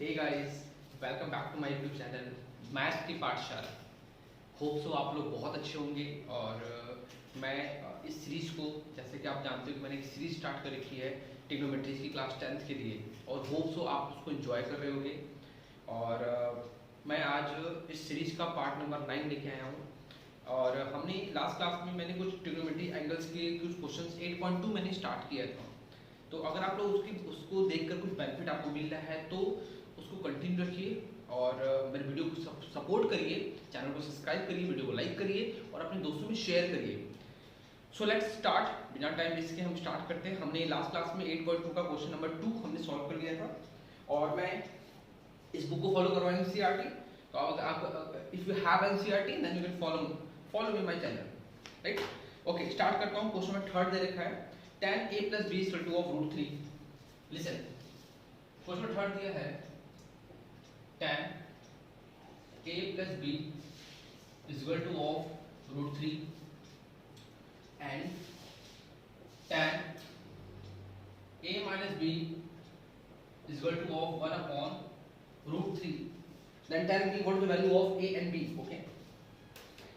Hey guys, welcome back to my YouTube channel maths की पाठशाला। Hope so आप लोग बहुत अच्छे होंगे। और मैं इस सीरीज़ को, जैसे कि आप जानते हो कि मैंने एक सीरीज़ स्टार्ट कर रखी है ट्रिग्नोमेट्री की क्लास 10th के लिए, और होप सो आप उसको एंजॉय कर रहे होंगे। और मैं आज इस सीरीज़ का पार्ट नंबर 9 लेके आया हूँ। और हमने लास्ट क्लास में मैंने कुछ ट्रिग्नोमेट्री एंगल्स के कुछ क्वेश्चंस 8.2 मैंने स्टार्ट किया था। तो अगर आप लोग उसको देखकर कुछ बेनिफिट आपको मिल रहा है तो उसको कंटिन्यू रखिए और मेरे वीडियो को सपोर्ट करिए, चैनल को सब्सक्राइब करिए, वीडियो को लाइक करिए और अपने दोस्तों में शेयर करिए। So let's start. बिना टाइम वेस्ट के हम स्टार्ट करते हैं। हमने लास्ट क्लास में 8.2 का क्वेश्चन नंबर 2 हमने सॉल्व कर लिया था और मैं इस बुक को फॉलो कर रहा हूँ एनसीईआरटी। तो आप if you have NCERT then you can follow me my channel, right. Okay, start करता हूँ। क्वेश्चन में थर्ड दे रखा है tan a plus b is equal to of root 3. Listen, question में थर्ड दिया है tan a plus b is equal to of root 3 and tan a minus b is equal to of 1 upon root 3. Then tell me what is the value of a and b. Okay,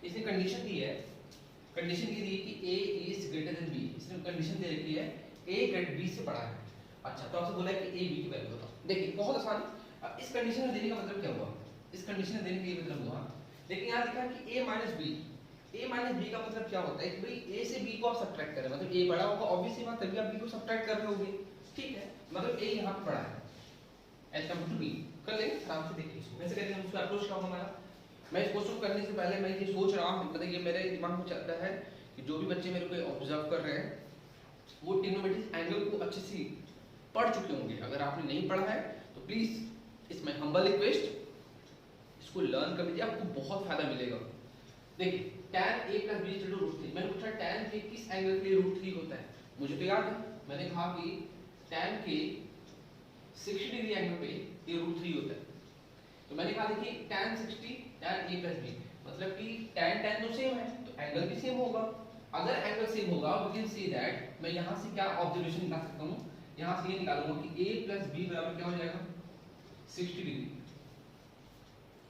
इसने condition दी है, condition ये दी कि a is greater than b। इसने condition दे रखी है a greater b से बड़ा है। अच्छा, तो आपसे बोला है कि a b की वैल्यू बताओ। देखिए बहुत आसान है। इस कंडीशन में देने का मतलब क्या हुआ, इस कंडीशन में देने का ये मतलब हुआ, लेकिन यहाँ लिखा है कि a minus b। a minus b का मतलब क्या होता है कि भाई a से b को आप सब्ट्रैक्ट करें, मतलब a बड़ा होगा ऑब्वियस सी बात, तभी आप b को सब्ट्रैक्ट कर रहे होगे। ठीक है, मतलब a यहाँ पे बड़ा है एज कम्पेयर टू b। कर लेंगे आराम से। देखिए इसको कैसे करेंगे, हम उसको अप्रोच क्या होगा हमारा। मैं इस क्वेश्चन करने से पहले मैं ये सोच रहा हूँ, मतलब ये मेरे दिमाग में चलता है कि जो भी बच्चे मेरे को ऑब्जर्व कर रहे हैं वो ट्रिग्नोमेट्री एंगल को अच्छे से पढ़ चुके होंगे। अगर आपने नहीं पढ़ा है तो प्लीज इसमें हम्बल रिक्वेस्ट, इसको लर्न कर लीजिए, आपको बहुत फायदा मिलेगा। देखिए tan a plus b equal to √3। मैंने पूछा tan a किस एंगल के लिए √3 होता है, मुझे तो याद है, मैंने कहा कि tan के 60 डिग्री एंगल पे ये √3 होता है। तो मैंने कहा देखिए tan 60 tan a plus b, मतलब कि tan tan तो सेम है तो एंगल भी सेम होगा। अगर एंगल सेम होगा वी कैन सी दैट, मैं यहाँ से क्या ऑब्जर्वेशन निकाल सकता हूँ, यहाँ से ये निकालूंगा कि a plus b बराबर क्या हो जाएगा 60 डिग्री।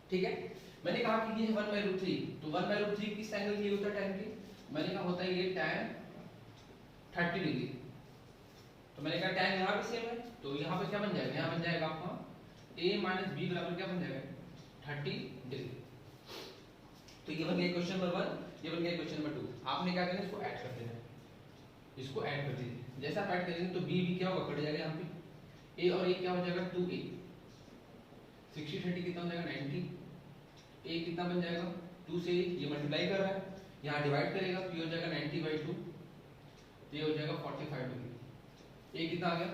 ठीक है, मैंने कहा कि ये है 1/√3, तो 1/√3 किस एंगल के लिए होता है tan के, मैंने कहा होता है ये tan 30 डिग्री। तो मैंने कहा tan यहाँ पे सेम है तो यहाँ पे क्या बन जाएगा, यहाँ बन जाएगा आपका a minus b बराबर क्या बन जाएगा 30 डिग्री। तो ये बन गया क्वेश्चन नंबर 1, ये बन गया क्वेश्चन नंबर 2। आपने क्या करना है, इसको ऐड कर देना है, इसको ऐड कर दीजिए। जैसा आप ऐड करेंगे तो b भी क्या होगा, कट जाएगा यहाँ पे, a और a क्या हो जाएगा 2a, 60 30 कितना हो जाएगा 90, a कितना बन जाएगा 2 से ये मल्टीप्लाई कर रहा है, यहाँ डिवाइड करेगा तो ये हो जाएगा 90/2, तो ये हो जाएगा 45 डिग्री। a कितना आ गया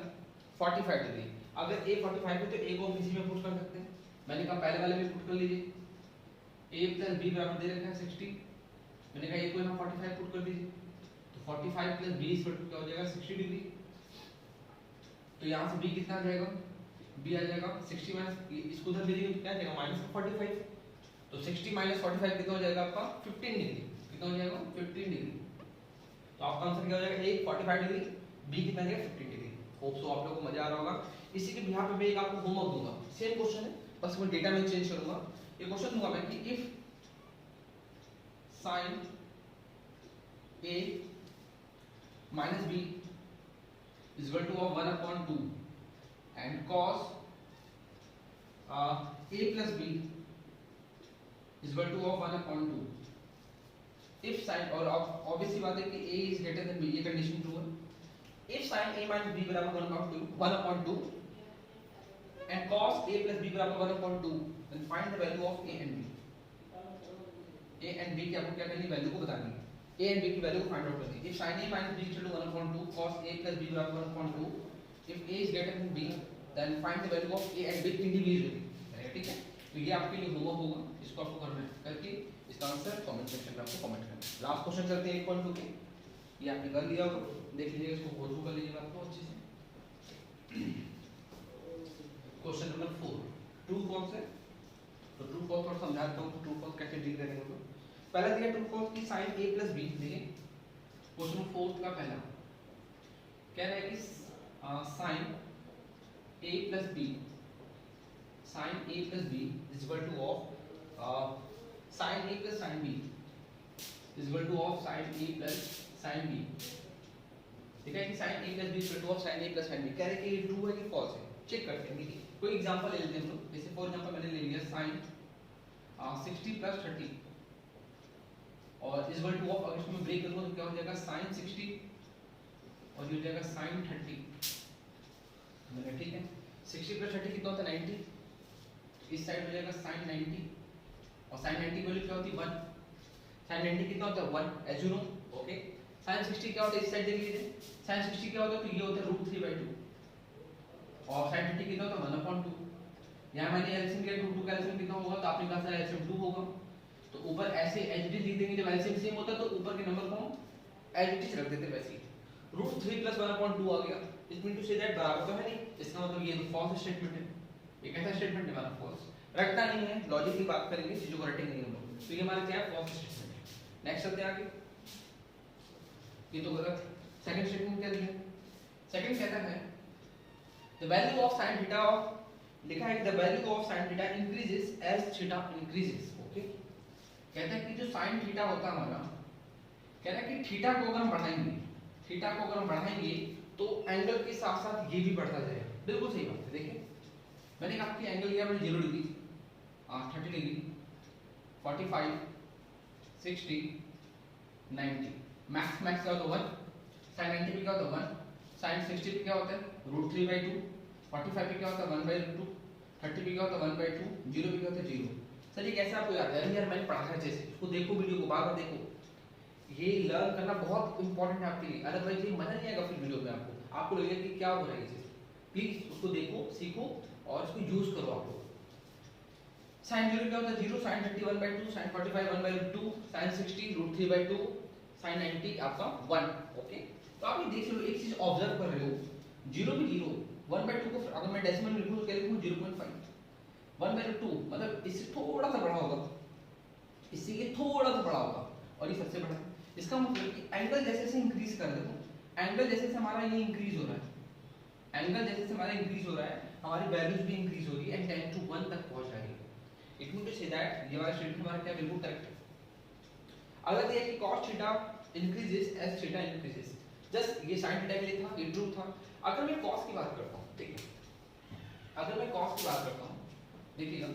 45 डिग्री। अगर a 45 है तो a को हम इसी में पुट कर सकते हैं। मैंने कहा पहले वाले में पुट कर लीजिए, a plus b बराबर दे रखा है 60, मैंने कहा a को यहाँ 45 पुट कर दीजिए, तो 45 plus b क्या हो जाएगा 60 डिग्री। तो यहाँ से b कितना आ जाएगा, b आ जाएगा 60 माइनस, इसको उधर ले जाएंगे तो क्या आ जाएगा -45, तो 60 माइनस 45 कितना हो जाएगा आपका 15 डिग्री। कितना हो जाएगा 15 डिग्री। तो आपका आंसर क्या हो जाएगा, a 45 डिग्री, b कितना आ जाएगा 15 डिग्री। होप सो आप लोगों को मजा आ रहा होगा। इसी के बिहार पे मैं एक आपको होमवर्क दूंगा, सेम क्वेश्चन है बस मैं डेटा में चेंज करूंगा। ये क्वेश्चन दूंगा मैं कि if sin a minus b is equal to 1/2 and cos a plus b is equal to 1/2 if sin, और ऑब्वियसली बात है कि a is greater than b, ये कंडीशन ट्रू है। if sin a minus b बराबर 1/2 and cos a plus b बराबर 1/2 then find the value of a and b। a and b की आपको क्या करनी, वैल्यू को बतानी है, a and b की वैल्यू को फाइंड आउट करनी है। if sin a minus b is equal to 1/2 cos a plus b बराबर 1/2 if a is greater than b then find the value of a and b individually. ठीक है, तो ये आपके लिए होमवर्क होगा, इसको आपको करना है, करके इसका आंसर कमेंट सेक्शन में आपको कमेंट करना है। लास्ट क्वेश्चन चलते हैं 1.2 के, ये आपने कर लिया होगा, देख लीजिएगा, इसको गो थ्रू कर लीजिएगा आपको अच्छे से। क्वेश्चन नंबर 4 ट्रू फॉल्स है, तो ट्रू फॉल्स थोड़ा समझा देता हूँ, तो ट्रू फॉल्स कैसे डील करेंगे। तो पहला दिया ट्रू फॉल्स की sin a plus b, देखिए क्वेश्चन 4 का पहला कह रहा है कि sin a plus b sin a plus b is equal to of sin a plus sin b is equal to of sin a plus sin b। ठीक है कि sin a plus b is equal to of sin a plus sin b। कह रहे कि ये true है कि false है, चेक करते हैं। देखिए कोई एग्जांपल ले लेते हैं हम लोग। जैसे फॉर एग्जांपल मैंने ले लिया sin 60 plus 30 और इज इक्वल टू ऑफ, अगर इसमें ब्रेक करूंगा तो क्या हो जाएगा sin 60 और ये हो जाएगा sin 30। ठीक है 60 plus 30 कितना होता है 90, इस साइड हो जाएगा sin 90 और sin 90 की वैल्यू क्या होती है 1, sin 90 कितना होता है 1 as you know. Okay sin 60 क्या होता है, इस साइड देख लीजिए sin 60 क्या होता है, तो ये होता है √3/2 और sin 30 कितना होता है 1/2। यहाँ मैंने एलसीएम लिया 2 का एलसीएम कितना होगा, तो आपने कहा था एलसीएम 2 होगा, तो ऊपर ऐसे एज इट इज लिख देंगे। जब एलसीएम सेम होता है तो ऊपर के नंबर को एज इट इज रख देते वैसे ही। √3 + 1/2 आ गया, it mean to say that बराबर तो है नहीं, इसका मतलब ये तो फॉल्स स्टेटमेंट है। ये कैसा स्टेटमेंट है हमारा, फॉल्स। रखना नहीं है, लॉजिक की बात करेंगे, चीजों को रटेंगे नहीं हम लोग। तो ये हमारा क्या है, फॉल्स स्टेटमेंट है। नेक्स्ट चलते हैं आगे। ये तो गलत। सेकंड स्टेटमेंट क्या दिया, सेकंड कहता है the value of sin theta of, लिखा है the value of sin theta increases as theta increases. Okay कहता है कि जो sin थीटा होता है हमारा, कह रहा है कि थीटा को अगर हम बढ़ाएंगे, थीटा को अगर हम बढ़ाएंगे तो एंगल के साथ साथ ये भी बढ़ता जाएगा। बिल्कुल सही बात है। देखिए मैंने आपकी एंगल लिया मैंने 0 डिग्री, 30 डिग्री, 45, 60, 90, मैक्स मैक्स क्या होता है 1, sin 90 पे क्या होता है 1, sin 60 पे क्या होता है √3/2, 45 पे क्या होता है 1/2, 30 पे क्या होता है 1/2, 0 पे क्या होता है 0। सर ये कैसे आपको याद है, यार मैंने पढ़ा है जैसे, इसको देखो वीडियो को बार-बार देखो, ये लर्न करना बहुत इंपॉर्टेंट है आपके लिए, अदरवाइज ये मजा नहीं आएगा फिर वीडियो में आपको लगेगा कि क्या हो रहा है ये चीज। प्लीज उसको देखो, सीखो और इसको यूज करो आप लोग। sin 0 क्या होता है 0, sin 30 1/2, sin 45 1/2, sin 60 √3/2, sin 90 आपका 1। ओके तो आप ये देख लो, एक चीज ऑब्जर्व कर रहे हो, 0 भी 0, 1/2 को अगर मैं डेसिमल में लिखूं तो क्या लिखूं 0.5, 1/2 मतलब इससे थोड़ा सा बड़ा होगा, इससे ये थोड़ा सा बड़ा होगा और ये सबसे बड़ा है। इसका मतलब कि एंगल जैसे जैसे इंक्रीज कर रहे हो, एंगल जैसे जैसे हमारा ये इंक्रीज हो रहा है, एंगल जैसे जैसे हमारा इंक्रीज हो रहा है, हमारी वैल्यूज भी इंक्रीज होगी एंड 10 to 1 तक पहुंच जाएगी। It mean to say that ये वाला स्टेटमेंट हमारा क्या बिल्कुल करेक्ट है। अगर ये कि cos theta increases as theta increases, just ये sin थीटा के लिए था, ये ट्रू था। अगर मैं cos की बात करता हूं, ठीक है, अगर मैं cos की बात करता हूं, देखिएगा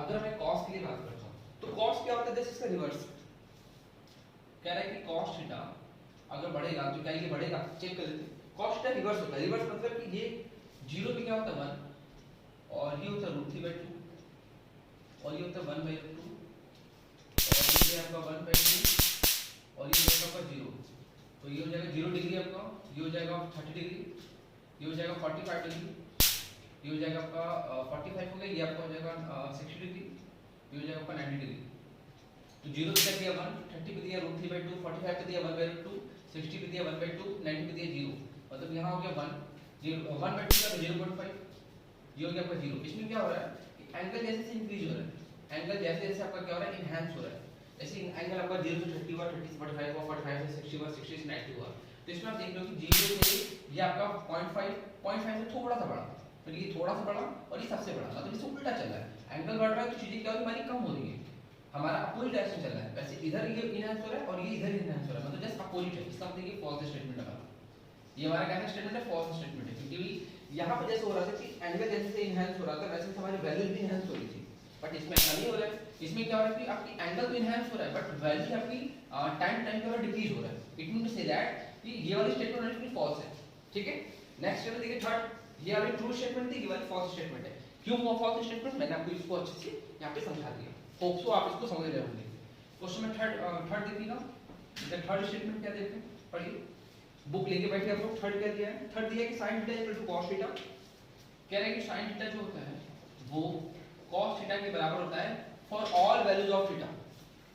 अगर मैं cos के लिए बात करता हूं तो cos क्या होता है, जस्ट इसका रिवर्स। कह रहा है कि cos थीटा अगर बढ़ेगा तो क्या ये बढ़ेगा, चेक कर लेते हैं। cos थीटा रिवर्स होता है, रिवर्स मतलब कि ये 0 पे क्या होता है 1 और ये होता है √3/2 और ये होता है 1/2 और ये आपका 1/2 और ये होगा आपका 0, तो ये हो जाएगा 0 डिग्री आपका, ये हो जाएगा 30 डिग्री, ये हो जाएगा 45 डिग्री, ये हो जाएगा आपका 45 हो गया, ये आपका हो जाएगा 60 डिग्री, ये हो जाएगा आपका 90 डिग्री। तो 0 पे दिया 1, 30 पे दिया √3/2, 45 पे दिया 1/2, 60 पे दिया 1/2, 90 पे दिया 0, मतलब यहाँ हो गया 1, 1/2 का 0.5, ये हो गया आपका 0। इसमें क्या हो रहा है कि एंगल जैसे जैसे इंक्रीज हो रहा है, एंगल जैसे जैसे आपका क्या हो रहा है इनहैंस हो रहा है। जैसे एंगल आपका 0 से 30 हुआ, 30 से 45 हुआ, 45 से 60 हुआ, 60 से 90 हुआ, तो इसमें आप देख लो कि 0 से ये आपका 0.5 से थोड़ा सा बड़ा, फिर ये थोड़ा सा बड़ा और ये सबसे बड़ा, मतलब इससे उल्टा चल रहा है। एंगल बढ़ रहा है तो चीजें क्या हो रही है, हमारी कम हो रही है, हमारा अपोजिट डायरेक्शन चल रहा है। वैसे इधर ये इनहैंस हो रहा है और ये इधर इनहैंस हो रहा है, मतलब जस्ट अपोजिट है। इसका मतलब ये फॉल्स स्टेटमेंट है हमारा, ये हमारा कैसा स्टेटमेंट है, फॉल्स स्टेटमेंट है। क्योंकि यहाँ पे जैसे हो रहा था कि एंगल जैसे जैसे इनहैंस हो रहा था वैसे हमारी वैल्यूज भी इनहैंस हो रही थी, बट इसमें ऐसा नहीं हो रहा है। इसमें क्या हो रहा है कि आपकी एंगल तो इनहैंस हो रहा है बट वैल्यू आपकी टाइम टाइम पे डिक्रीज हो रहा है। It mean to say that कि ये वाली स्टेटमेंट एक्चुअली फॉल्स है। ठीक है, नेक्स्ट स्टेटमेंट देखिए थर्ड, ये वाली ट्रू स्टेटमेंट थी, ये वाली फॉल्स स्टेटमेंट है। क्यों हुआ फॉल्स स्टेटमेंट, मैंने आपको इसको अच्छे से यहाँ पे समझा दिया, होप सो आप इसको समझ रहे होंगे। क्वेश्चन में थर्ड देखिएगा, थर्ड स्टेटमेंट क्या देखते हैं, पढ़िए बुक लेके बैठे आप लोग। थर्ड क्या दिया है, थर्ड दिया है कि sin theta equal to cos theta. कह रहे हैं कि sin थीटा जो होता है वो cos थीटा के बराबर होता है for all values of theta,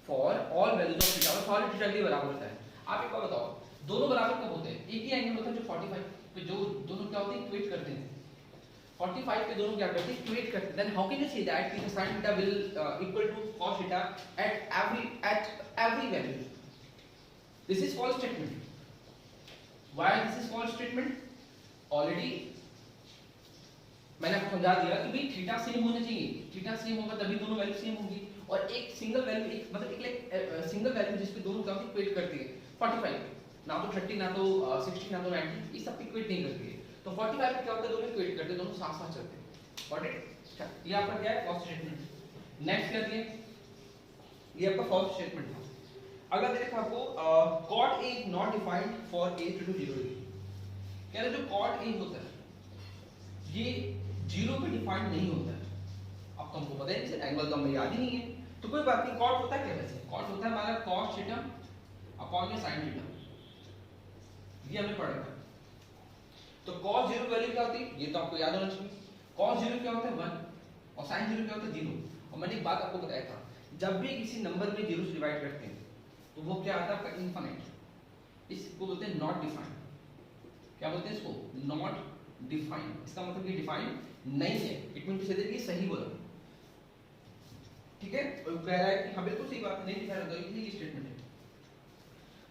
for all values of theta, और सारे थीटा के बराबर होता है। आप एक बार बताओ, दोनों बराबर कब होते हैं, एक ही एंगल होता है जो 45 पे, जो दोनों क्या होते हैं इक्वेट करते हैं, 45 पे दोनों क्या करते हैं इक्वेट करते हैं। Then how can you say that कि sin theta will equal to cos theta at every value? This is false statement. Why this is false statement? Already मैंने आपको समझा दिया कि भाई थीटा सेम होना चाहिए, थीटा सेम होगा तभी दोनों वैल्यू सेम होगी। और एक सिंगल वैल्यू, एक मतलब एक सिंगल वैल्यू जिस पे दोनों टर्म इक्वेट करती है, 45 ना तो 30 ना तो 60 ना तो 90, ये सब इक्वेट नहीं करती है। तो 45 पे क्या होता है, दोनों इक्वेट करते हैं, दोनों साथ साथ चलते हैं। Got it? ये आपका क्या है, फर्स्ट स्टेटमेंट। नेक्स्ट क्या दिया, ये आपका फर्स्ट स्टेटमेंट था। अगर देखा आपको cot a is not defined for a to 0 degree, कह रहे जो cot a होता है ये 0 पे डिफाइंड नहीं होता है। अब तुमको पता है इसे एंगल तो हमें याद ही नहीं है, तो कोई बात नहीं। cot होता है क्या वैसे, cot होता है हमारा cos थीटा अपॉन में sin थीटा, ये हमने पढ़ा था। तो cos 0 वैल्यू क्या होती है, ये तो आपको याद होना चाहिए। cos 0 क्या होता है 1 और sin 0 क्या होता है 0। और मैंने एक बात आपको बताया था, जब भी किसी नंबर में 0 से डिवाइड करते हैं तो वो क्या आता है आपका इनफिनिट, इसको बोलते हैं नॉट डिफाइंड। क्या बोलते हैं इसको, नॉट डिफाइंड। इसका मतलब ये डिफाइंड नहीं है, it mean to say that ये सही बोला, ठीक है। और वो कह रहा है कि हाँ बिल्कुल सही बात, नहीं डिफाइंड होता, ये स्टेटमेंट है।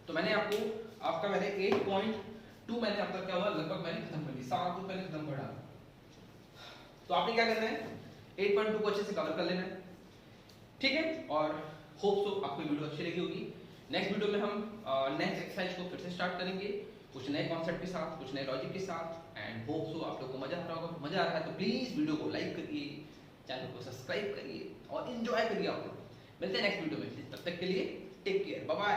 तो मैंने आपका मैंने 8.2 मैंने आपका क्या हुआ लगभग मैंने खत्म कर दी, 7 को मैंने खत्म कर डाला। तो आपने क्या करना है, 8.2 को अच्छे से कवर कर लेना है, ठीक है। और होप सो आपको वीडियो अच्छी लगी होगी। नेक्स्ट वीडियो में हम नेक्स्ट एक्सरसाइज को फिर से स्टार्ट करेंगे, कुछ नए कॉन्सेप्ट के साथ, कुछ नए लॉजिक के साथ। एंड होप सो आप लोगों को मजा आ रहा होगा। मजा आ रहा है तो प्लीज वीडियो को लाइक करिए, चैनल को सब्सक्राइब करिए और एंजॉय करिए आप लोग। मिलते हैं नेक्स्ट वीडियो में, तब तक के लिए टेक केयर, बाय बाय।